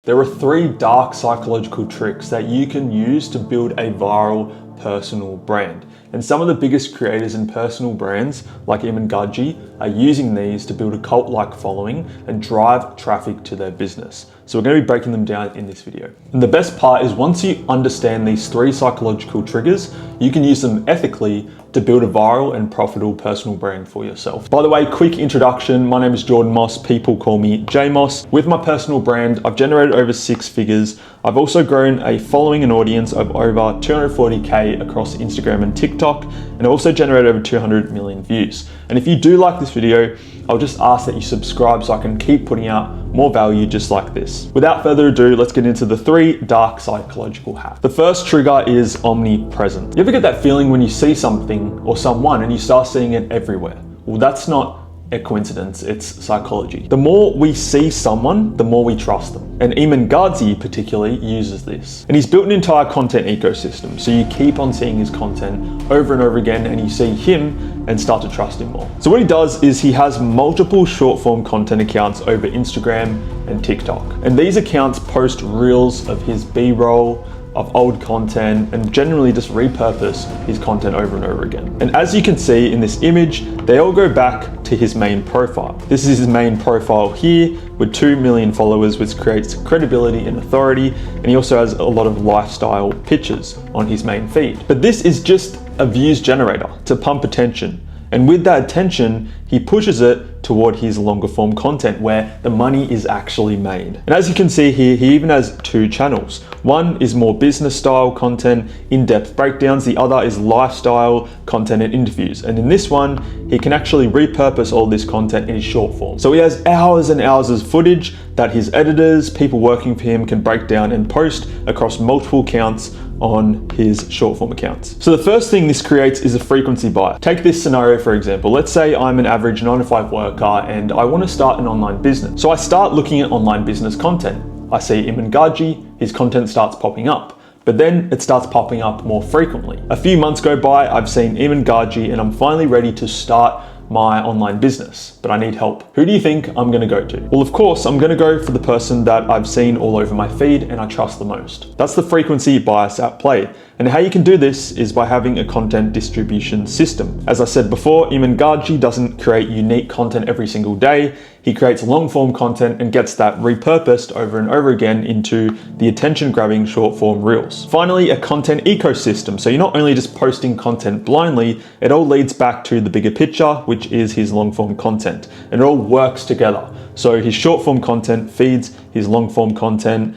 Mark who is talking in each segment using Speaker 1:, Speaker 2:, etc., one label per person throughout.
Speaker 1: There are 3 dark psychological tricks that you can use to build a viral personal brand. And some of the biggest creators in personal brands, like Iman Ghadzi, are using these to build a cult-like following and drive traffic to their business. So we're going to be breaking them down in this video. And the best part is once you understand these 3 psychological triggers, you can use them ethically to build a viral and profitable personal brand for yourself. By the way, quick introduction, my name is JMoss, people call me JMoss. With my personal brand, I've generated over 6 figures. I've also grown a following and audience of over 240K across Instagram and TikTok, and I've also generated over 200 million views. And if you do like this video, I'll just ask that you subscribe so I can keep putting out more value just like this. Without further ado, let's get into the 3 dark psychological hacks. The first trigger is omnipresent. You ever get that feeling when you see something or someone and you start seeing it everywhere? Well, that's not a coincidence, it's psychology. The more we see someone, the more we trust them. And Iman Ghadzi particularly uses this. And he's built an entire content ecosystem. So you keep on seeing his content over and over again and you see him and start to trust him more. So what he does is he has multiple short form content accounts over Instagram and TikTok. And these accounts post reels of his B-roll, of old content, and generally just repurpose his content over and over again. And as you can see in this image, they all go back to his main profile. This is his main profile here with 2 million followers, which creates credibility and authority. And he also has a lot of lifestyle pictures on his main feed. But this is just a views generator to pump attention. And with that attention, he pushes it toward his longer form content where the money is actually made. And as you can see here, he even has 2 channels. One is more business style content, in-depth breakdowns. The other is lifestyle content and interviews. And in this one, he can actually repurpose all this content in his short form. So he has hours and hours of footage that his editors, people working for him, can break down and post across multiple accounts on his short form accounts. So the first thing this creates is a frequency bias. Take this scenario for example. Let's say I'm an average 9-to-5 worker and I want to start an online business. So I start looking at online business content. I see Iman Ghadzi, his content starts popping up, but then it starts popping up more frequently. A few months go by, I've seen Iman Ghadzi and I'm finally ready to start my online business, but I need help. Who do you think I'm gonna go to? Well, of course, I'm gonna go for the person that I've seen all over my feed and I trust the most. That's the frequency bias at play. And how you can do this is by having a content distribution system. As I said before, Iman Ghadzi doesn't create unique content every single day. He creates long form content and gets that repurposed over and over again into the attention grabbing short form reels. Finally, a content ecosystem. So you're not only just posting content blindly, it all leads back to the bigger picture, which is his long form content, and it all works together. So his short form content feeds his long form content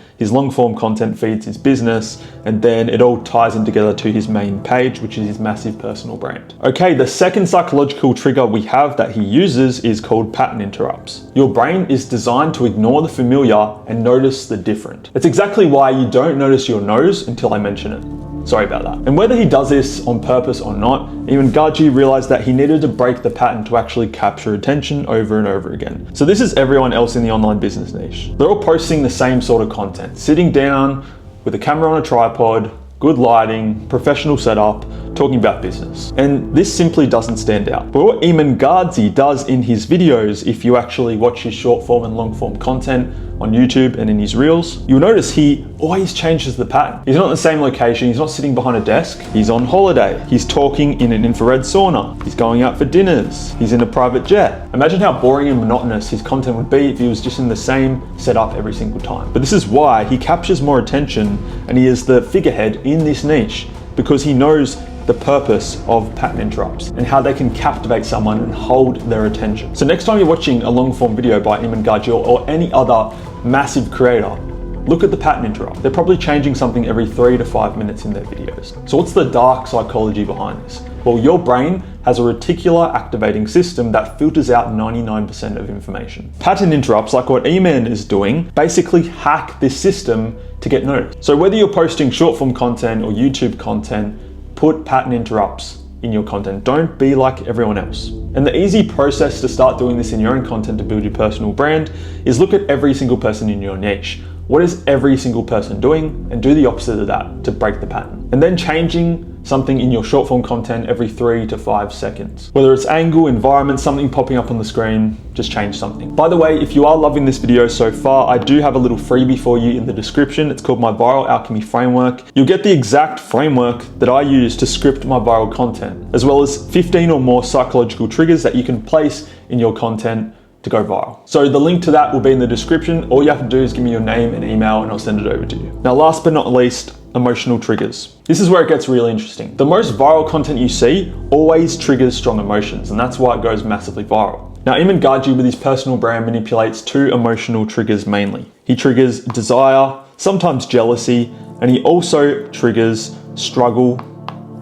Speaker 1: feeds his business, and then it all ties in together to his main page, which is his massive personal brand. Okay, the second psychological trigger we have that he uses is called pattern interrupts. Your brain is designed to ignore the familiar and notice the different. It's exactly why you don't notice your nose until I mention it. Sorry about that. And whether he does this on purpose or not, Iman Ghadzi realized that he needed to break the pattern to actually capture attention over and over again. So this is everyone else in the online business niche. They're all posting the same sort of content, sitting down with a camera on a tripod, good lighting, professional setup, talking about business. And this simply doesn't stand out. But what Iman Ghadzi does in his videos, if you actually watch his short form and long form content on YouTube and in his reels, you'll notice he always changes the pattern. He's not in the same location, he's not sitting behind a desk, he's on holiday, he's talking in an infrared sauna, he's going out for dinners, he's in a private jet. Imagine how boring and monotonous his content would be if he was just in the same setup every single time. But this is why he captures more attention and he is the figurehead in this niche, because he knows the purpose of pattern interrupts and how they can captivate someone and hold their attention. So next time you're watching a long form video by Iman Ghadzi or any other massive creator, look at the pattern interrupt. They're probably changing something every 3 to 5 minutes in their videos. So what's the dark psychology behind this? Well, your brain has a reticular activating system that filters out 99% of information. Pattern interrupts, like what Iman is doing, basically hack this system to get noticed. So whether you're posting short form content or YouTube content, put pattern interrupts in your content. Don't be like everyone else. And the easy process to start doing this in your own content to build your personal brand is look at every single person in your niche. what is every single person doing, and do the opposite of that to break the pattern. And then changing something in your short form content every 3 to 5 seconds. Whether it's angle, environment, something popping up on the screen, just change something. By the way, if you are loving this video so far, I do have a little freebie for you in the description. It's called my Viral Alchemy Framework. You'll get the exact framework that I use to script my viral content, as well as 15 or more psychological triggers that you can place in your content to go viral. So the link to that will be in the description. All you have to do is give me your name and email and I'll send it over to you. Now, last but not least, emotional triggers. This is where it gets really interesting. The most viral content you see always triggers strong emotions, and that's why it goes massively viral. Now, Iman Ghadzi with his personal brand manipulates 2 emotional triggers mainly. He triggers desire, sometimes jealousy, and he also triggers struggle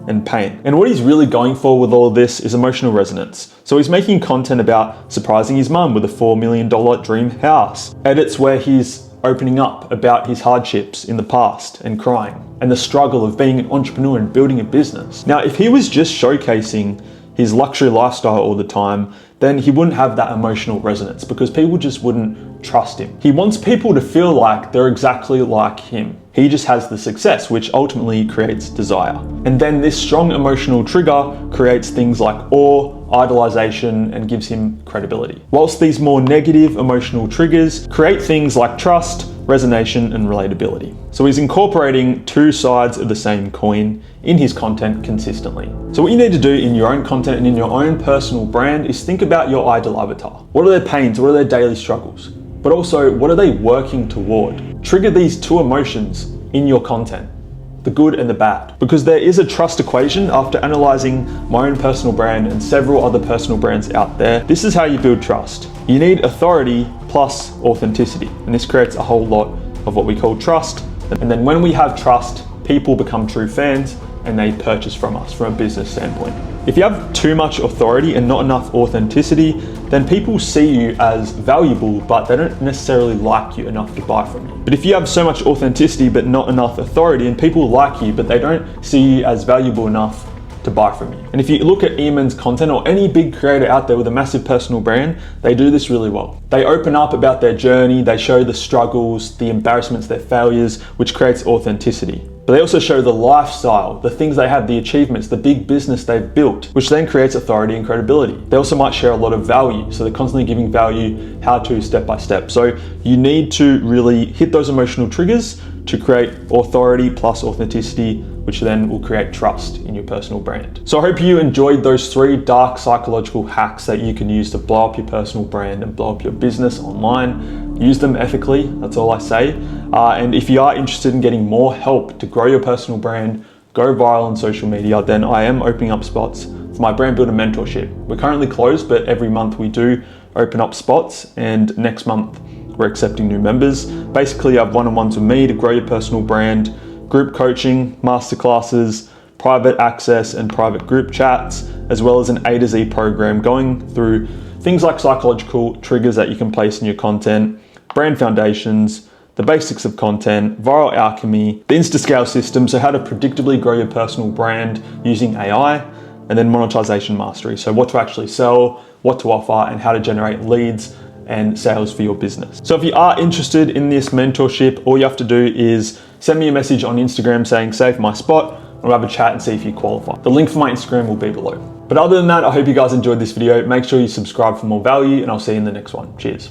Speaker 1: and pain. And what he's really going for with all of this is emotional resonance. So he's making content about surprising his mum with a $4 million dream house, edits where he's opening up about his hardships in the past and crying, and the struggle of being an entrepreneur and building a business. Now, if he was just showcasing his luxury lifestyle all the time, then he wouldn't have that emotional resonance because people just wouldn't trust him. He wants people to feel like they're exactly like him. He just has the success, which ultimately creates desire. And then this strong emotional trigger creates things like awe, idolization, and gives him credibility. Whilst these more negative emotional triggers create things like trust, resonation, and relatability. So he's incorporating 2 sides of the same coin in his content consistently. So what you need to do in your own content and in your own personal brand is think about your ideal avatar. What are their pains? What are their daily struggles? But also, what are they working toward? Trigger these 2 emotions in your content, the good and the bad. Because there is a trust equation after analyzing my own personal brand and several other personal brands out there. This is how you build trust. You need authority plus authenticity. And this creates a whole lot of what we call trust. And then when we have trust, people become true fans and they purchase from us from a business standpoint. If you have too much authority and not enough authenticity, then people see you as valuable, but they don't necessarily like you enough to buy from you. But if you have so much authenticity but not enough authority, and people like you, but they don't see you as valuable enough to buy from you. And if you look at Iman's content or any big creator out there with a massive personal brand, they do this really well. They open up about their journey, they show the struggles, the embarrassments, their failures, which creates authenticity. But they also show the lifestyle, the things they have, the achievements, the big business they've built, which then creates authority and credibility. They also might share a lot of value. So they're constantly giving value, how to, step by step. So you need to really hit those emotional triggers to create authority plus authenticity, which then will create trust in your personal brand. So I hope you enjoyed those 3 dark psychological hacks that you can use to blow up your personal brand and blow up your business online. Use them ethically, that's all I say. And if you are interested in getting more help to grow your personal brand, go viral on social media, then I am opening up spots for my brand builder mentorship. We're currently closed, but every month we do open up spots, and next month we're accepting new members. Basically, you have one-on-ones with me to grow your personal brand, group coaching, masterclasses, private access and private group chats, as well as an A to Z program going through things like psychological triggers that you can place in your content, brand foundations, the basics of content, viral alchemy, the Insta-scale system, so how to predictably grow your personal brand using AI, and then monetization mastery, so what to actually sell, what to offer, and how to generate leads and sales for your business. So if you are interested in this mentorship, all you have to do is send me a message on Instagram saying save my spot, and we'll have a chat and see if you qualify. The link for my Instagram will be below. But other than that, I hope you guys enjoyed this video. Make sure you subscribe for more value, and I'll see you in the next one. Cheers.